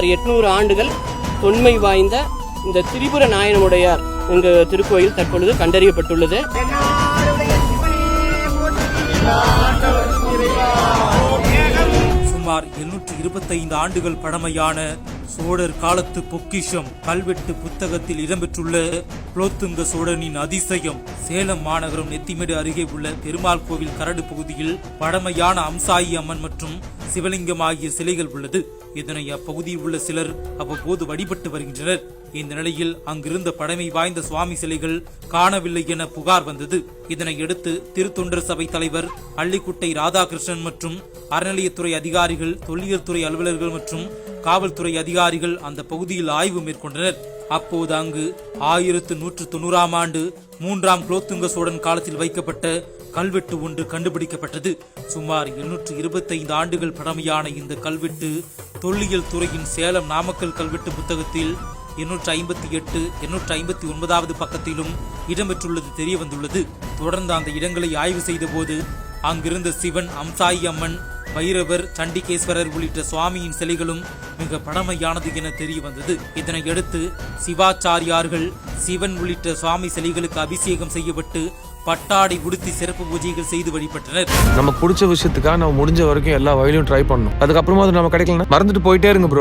சுமார் 800 ஆண்டுகள் தொன்மை வாய்ந்த இந்த திரிபுர நாயனமுடையார் என்ற திருக்கோயில் தற்பொழுது கண்டறியப்பட்டுள்ளது. சுமார் 825 ஆண்டுகள் பழமையான சோழர் காலத்து பொக்கிஷம் கல்வெட்டு புத்தகத்தில் இடம்பெற்றுள்ள குலோத்துங்க சோழனின் அதிசயம். சேலம் மாநகரம் நெத்திமேடு அருகே உள்ள பெருமாள் கோவில் கரடு பகுதியில் பழமையான அம்சாயி அம்மன் மற்றும் சிவலிங்கம் ஆகிய சிலைகள் உள்ளது. இதனை அப்பகுதியில் உள்ள சிலர் அவ்வப்போது வழிபட்டு வருகின்றனர். இந்த நிலையில் அங்கிருந்த பழமை வாய்ந்த சுவாமி சிலைகள் காணவில்லை என புகார் வந்தது. இதனையடுத்து திருத்தொண்டர் சபை தலைவர் அள்ளிக்குட்டை ராதாகிருஷ்ணன் மற்றும் அறநிலையத்துறை அதிகாரிகள், தொல்லியல் துறை அலுவலர்கள் மற்றும் காவல்துறை அதிகாரிகள் அந்த பகுதியில் ஆய்வு மேற்கொண்டனர். அப்போது அங்கு 1190ஆம் ஆண்டு 3ஆம் குலோத்துங்க சோழன் காலத்தில் வைக்கப்பட்ட கல்வெட்டு ஒன்று கண்டுபிடிக்கப்பட்டது. சுமார் 825 ஆண்டுகள் பழமையான இந்த கல்வெட்டு தொல்லியல் துறையின் சேலம் நாமக்கல் கல்வெட்டு புத்தகத்தில் 858, 859வது பக்கத்திலும் இடம்பெற்றுள்ளது தெரிய வந்துள்ளது. தொடர்ந்து அந்த இடங்களை ஆய்வு செய்த போது அங்கிருந்த சிவன், அம்சாயி அம்மன், பைரவர், சண்டிகேஸ்வரர் உள்ளிட்ட சுவாமியின் சிலைகளும் மிக பழமையானது என தெரிய வந்தது. இதனையடுத்து சிவாச்சாரியார்கள் சிவன் உள்ளிட்ட சுவாமி சிலைகளுக்கு அபிஷேகம் செய்யப்பட்டு பட்டாடை உடுத்தி சிறப்பு பூஜைகள் செய்து வழிபட்டனர். நமக்கு பிடிச்ச விஷயத்துக்காக நம்ம முடிஞ்ச வரைக்கும் எல்லா வகையிலும் ட்ரை பண்ணணும். அதுக்கப்புறமா அது நம்ம கிடைக்கலன்னா மறந்துட்டு போயிட்டே இருங்க ப்ரோ.